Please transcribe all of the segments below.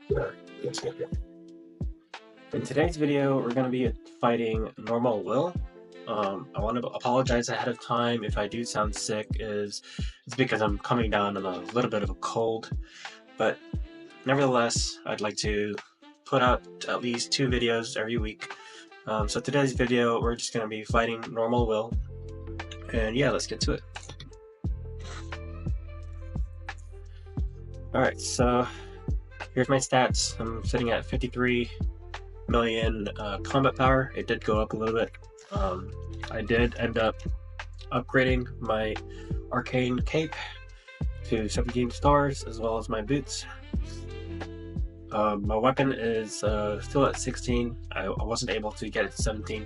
In today's video, we're going to be fighting Normal Will. I want to apologize ahead of time if I do sound sick. It's because I'm coming down on a little bit of a cold, but nevertheless, I'd like to put out at least 2 videos every week. So today's video, we're just going to be fighting Normal Will, and yeah, let's get to it. Alright, so here's my stats. I'm sitting at 53 million combat power. It did go up a little bit. I did end up upgrading my arcane cape to 17 stars, as well as my boots. My weapon is still at 16. I wasn't able to get it to 17.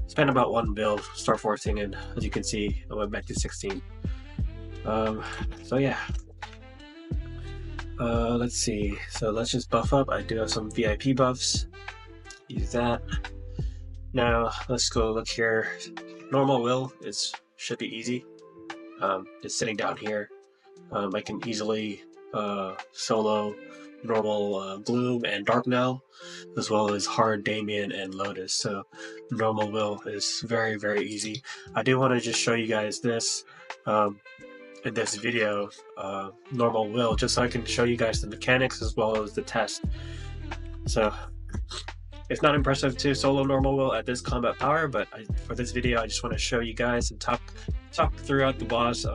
Spent about 1 build start forcing, and as you can see, I went back to 16. So yeah. Let's see. So let's just buff up. I do have some VIP buffs. Use that. Now let's go look here. Normal Will should be easy. Just sitting down here, I can easily solo normal Gloom and Dark now, as well as Hard Damien and Lotus. So Normal Will is very, very easy. I do want to just show you guys this in this video, Normal Will, just so I can show you guys the mechanics as well as the test. So it's not impressive to solo Normal Will at this combat power, but for this video I just want to show you guys and talk throughout the boss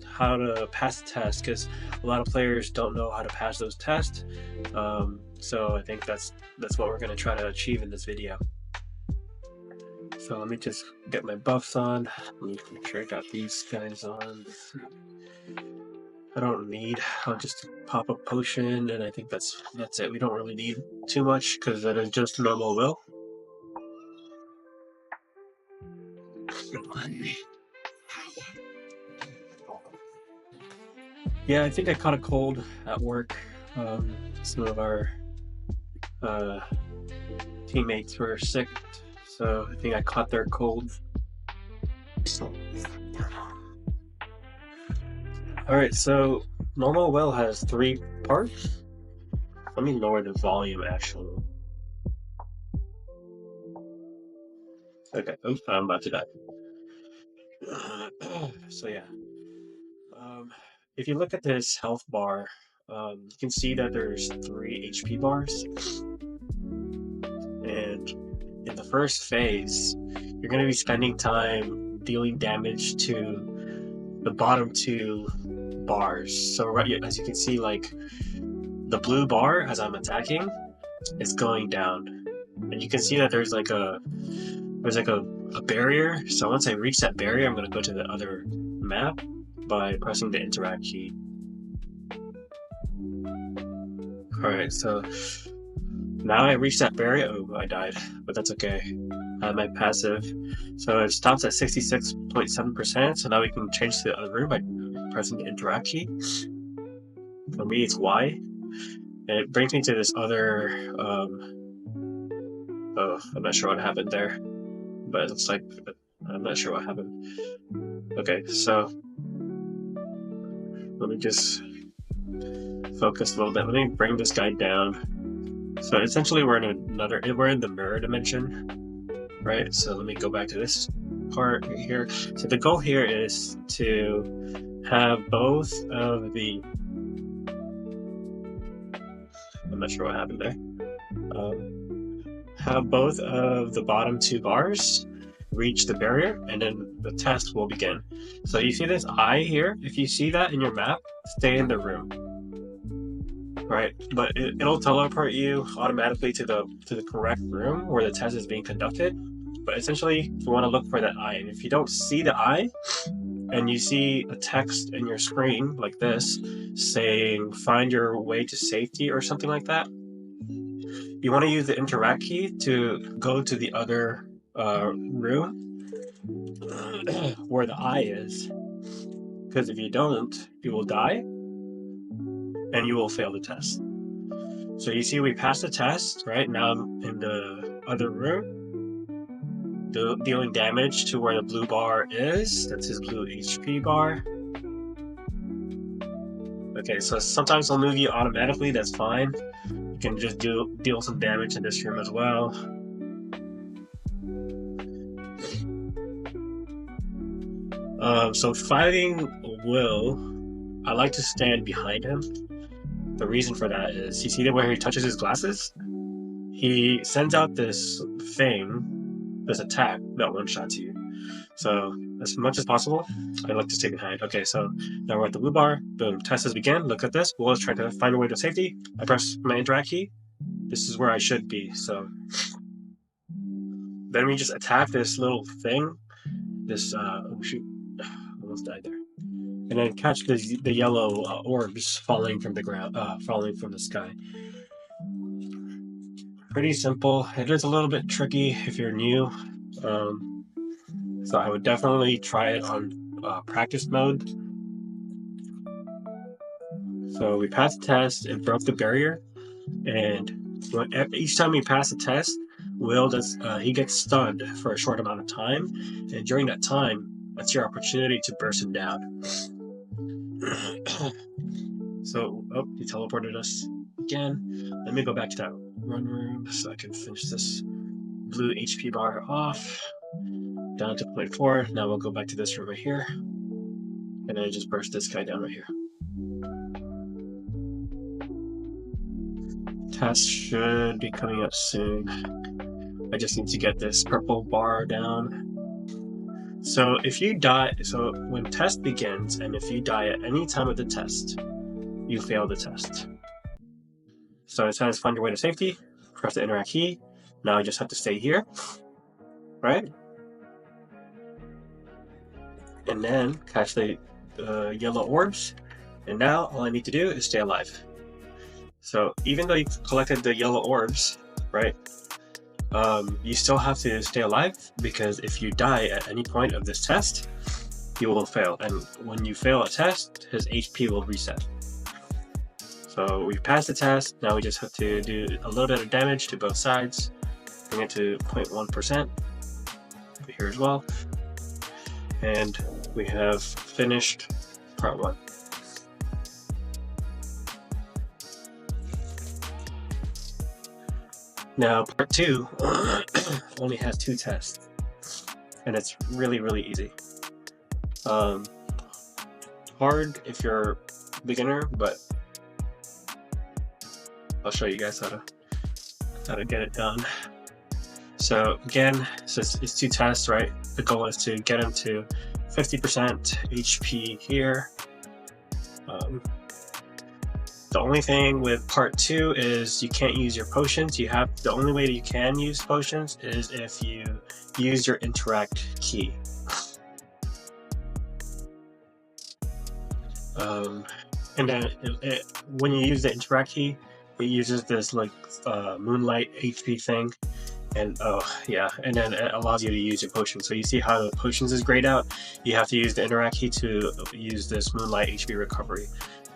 how to pass the test, because a lot of players don't know how to pass those tests. So I think that's what we're going to try to achieve in this video. So let me just get my buffs on. Let me make sure I got these guys on. I don't need, I'll just pop a potion, and I think that's it. We don't really need too much because that is just Normal Will. Yeah, I think I caught a cold at work. Some of our teammates were sick, so I think I caught their cold. Alright, so Normal Will has 3 parts. Let me lower the volume actually. Okay, oops, I'm about to die. So yeah. If you look at this health bar, you can see that there's 3 HP bars. And in the first phase, you're going to be spending time dealing damage to the bottom 2 bars. So right, as you can see, like the blue bar as I'm attacking is going down, and you can see that there's like a barrier. So once I reach that barrier, I'm going to go to the other map by pressing the interact key. Alright, so now I reached that barrier. Oh, I died, but that's okay. My passive, so it stops at 66.7%. So now we can change to the other room by pressing the interact key. For me, it's Y, and it brings me to this other. Oh, I'm not sure what happened there, but it looks like I'm not sure what happened. Okay, so let me just focus a little bit. Let me bring this guy down. So essentially we're in the mirror dimension, right? So let me go back to this part right here. So the goal here is to have both of the, I'm not sure what happened there. Have both of the bottom 2 bars reach the barrier, and then the test will begin. So you see this eye here? If you see that in your map, stay in the room. Right, but it'll teleport you automatically to the correct room where the test is being conducted. But essentially, you want to look for that eye, and if you don't see the eye, and you see a text in your screen like this saying "find your way to safety" or something like that, you want to use the interact key to go to the other room where the eye is, because if you don't, you will die and you will fail the test. So you see we passed the test, right? Now I'm in the other room, dealing damage to where the blue bar is. That's his blue HP bar. Okay, so sometimes they'll move you automatically, that's fine. You can just deal some damage in this room as well. So fighting Will, I like to stand behind him. The reason for that is, you see the way he touches his glasses? He sends out this thing, this attack that one-shots you. So as much as possible, I like to stay behind. Okay, so now we're at the blue bar. Boom, test has begun. Look at this. Will is trying to find a way to safety. I press my interact key. This is where I should be. So then we just attack this little thing. This oh shoot, almost died there. And then catch the yellow orbs falling from the ground, falling from the sky. Pretty simple. It is a little bit tricky if you're new. So I would definitely try it on practice mode. So we passed the test, it broke the barrier, and each time we pass the test, Will does he gets stunned for a short amount of time, and during that time, that's your opportunity to burst him down. So, oh, he teleported us again. Let me go back to that run room so I can finish this blue HP bar off. Down to 0.4. Now we'll go back to this room right here. And then I just burst this guy down right here. Test should be coming up soon. I just need to get this purple bar down. So if you die, so when test begins, and if you die at any time of the test, you fail the test. So it says find your way to safety, press the interact key. Now I just have to stay here, right? And then catch the yellow orbs. And now all I need to do is stay alive. So even though you collected the yellow orbs, right, you still have to stay alive, because if you die at any point of this test, you will fail. And when you fail a test, his HP will reset. So we passed the test. Now we just have to do a little bit of damage to both sides. Bring it to 0.1% over here as well. And we have finished part 1. Now part 2 only has 2 tests, and it's really, really easy. Hard if you're a beginner, but I'll show you guys how to get it done. So again, it's 2 tests, right? The goal is to get him to 50% HP here. The only thing with part 2 is you can't use your potions. The only way that you can use potions is if you use your interact key. And then when you use the interact key, it uses this like moonlight HP thing, and and then it allows you to use your potion. So you see how the potions is grayed out? You have to use the interact key to use this moonlight HP recovery.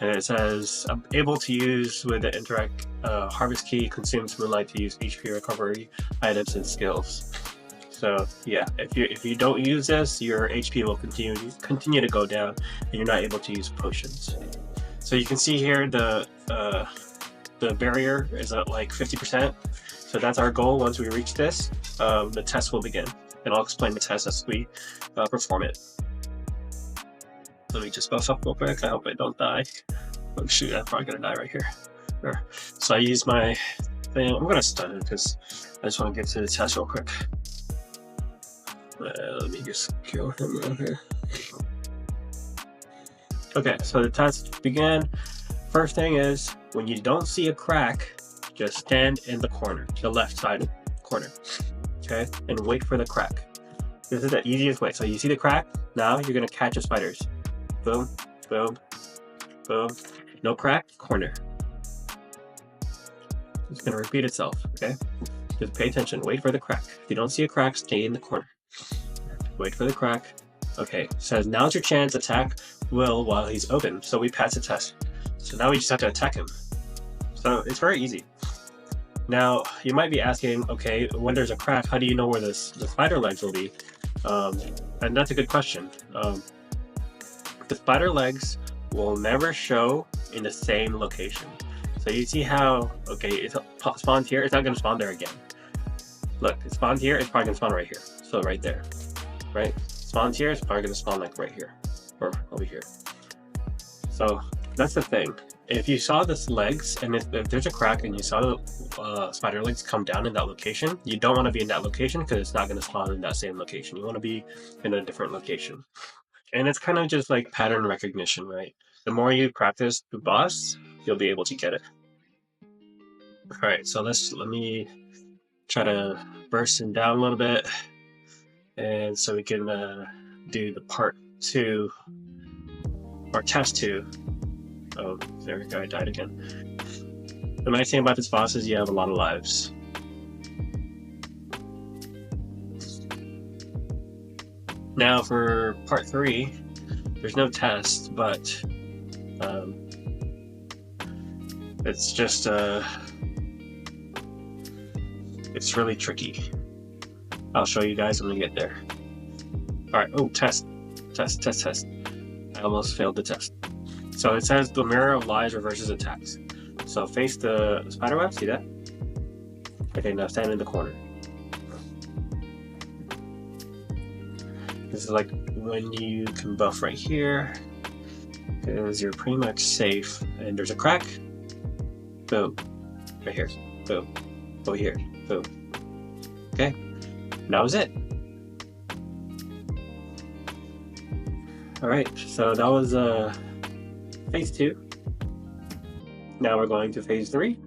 And it says, I'm able to use with the interact harvest key, consumes moonlight to use HP recovery items and skills. So yeah, if you don't use this, your HP will continue to go down, and you're not able to use potions. So you can see here the barrier is at like 50%. So that's our goal. Once we reach this, the test will begin, and I'll explain the test as we perform it. Let me just buff up real quick. I hope I don't die. Oh shoot, I'm probably gonna die right here. There. So I use my thing. I'm gonna stun it because I just want to get to the test real quick. Let me just kill him right here. Okay, so the test began. First thing is, when you don't see a crack, just stand in the corner, the left side corner, okay, and wait for the crack. This is the easiest way. So you see the crack, now you're gonna catch the spiders. Boom, boom, boom. No crack, corner. It's gonna repeat itself, okay? Just pay attention, wait for the crack. If you don't see a crack, stay in the corner. Wait for the crack. Okay, says now's your chance, attack Will while he's open. So we pass the test. So now we just have to attack him. So it's very easy. Now, you might be asking, okay, when there's a crack, how do you know where the spider legs will be? And that's a good question. The spider legs will never show in the same location. So you see how, okay, it spawns here, it's not going to spawn there again. Look, it spawns here, it's probably going to spawn right here. So right there, right? Spawns here, it's probably going to spawn like right here, or over here. So that's the thing. If you saw this legs, and if there's a crack and you saw the spider legs come down in that location, you don't want to be in that location because it's not going to spawn in that same location. You want to be in a different location. And it's kind of just like pattern recognition, right? The more you practice the boss, you'll be able to get it. All right, so let me try to burst him down a little bit, and so we can do the part 2 or test 2. Oh, there we go, I died again. The nice thing about this boss is you have a lot of lives. Now for part 3, there's no test, but it's just it's really tricky. I'll show you guys when we get there. Alright, oh, test. I almost failed the test. So it says the mirror of lies reverses attacks. So face the spider web, see that? Okay, now stand in the corner. This is like when you can buff right here, because you're pretty much safe. And there's a crack. Boom. Right here. Boom. Over here. Boom. Okay. And that was it. Alright, so that was phase 2. Now we're going to phase 3.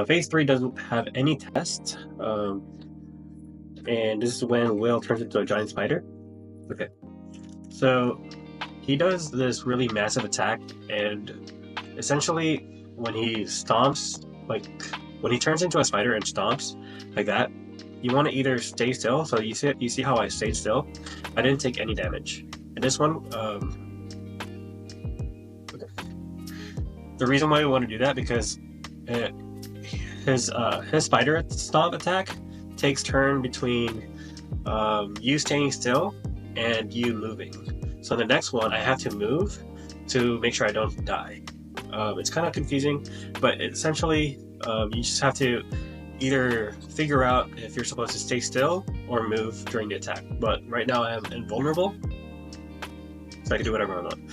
Phase 3 doesn't have any tests. And this is when Will turns into a giant spider. Okay. So he does this really massive attack, and essentially when he stomps, like when he turns into a spider and stomps like that, you want to either stay still. So you see how I stayed still? I didn't take any damage. And this one, okay. The reason why we want to do that because his spider stomp attack takes turn between you staying still and you moving. So the next one I have to move to make sure I don't die. It's kind of confusing, but essentially you just have to either figure out if you're supposed to stay still or move during the attack. But right now I am invulnerable, so I can do whatever I want.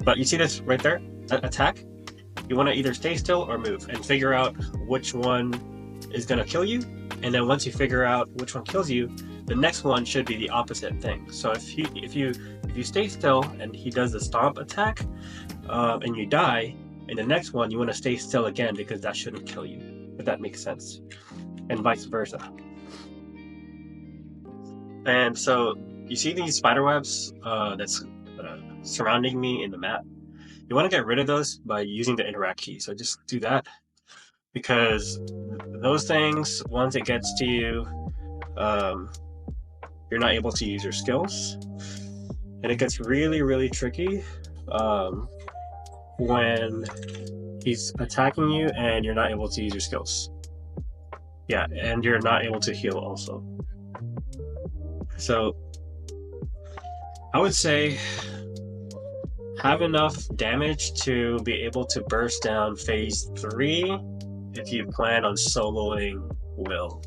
But you see this right there, that attack? You want to either stay still or move and figure out which one is going to kill you. And then once you figure out which one kills you, the next one should be the opposite thing. So if you stay still and he does the stomp attack, and you die, in the next one you want to stay still again because that shouldn't kill you. If that makes sense, and vice versa. And so you see these spider webs that's surrounding me in the map. You want to get rid of those by using the interact key. So just do that, because those things, once it gets to you, you're not able to use your skills, and it gets really tricky when he's attacking you and you're not able to use your skills. Yeah, and you're not able to heal also. So I would say have enough damage to be able to burst down phase 3 if you plan on soloing Will.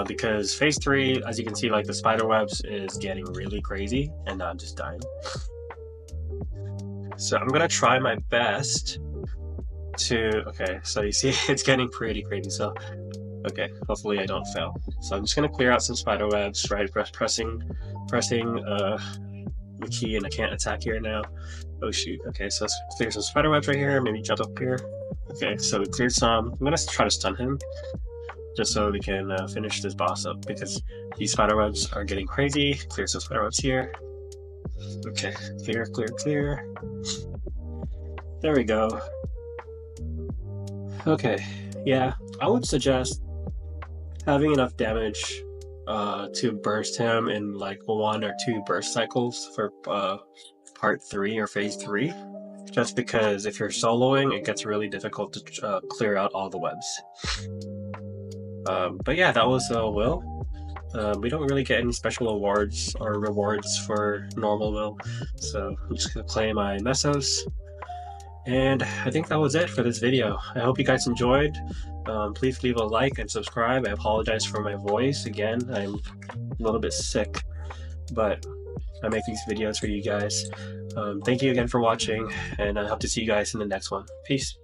Because phase 3, as you can see, like the spider webs is getting really crazy, and I'm just dying. So I'm gonna try my best to, okay, so you see it's getting pretty crazy. So okay, hopefully I don't fail. So I'm just gonna clear out some spider webs, right? Pressing the key, and I can't attack here now. Oh shoot. Okay, so let's clear some spider webs right here, maybe jump up here. Okay, so we cleared some. I'm gonna try to stun him just so we can finish this boss up, because these spider webs are getting crazy. Clear some spider webs here. Okay, clear. There we go. Okay, yeah, I would suggest having enough damage to burst him in like 1 or 2 burst cycles for part 3 or phase 3, just because if you're soloing, it gets really difficult to clear out all the webs. But yeah, that was Will. We don't really get any special awards or rewards for normal will, so I'm just gonna play my Mesos. And I think that was it for this video. I hope you guys enjoyed. Please leave a like and subscribe. I apologize for my voice. Again, I'm a little bit sick, but I make these videos for you guys. Thank you again for watching, and I hope to see you guys in the next one. Peace.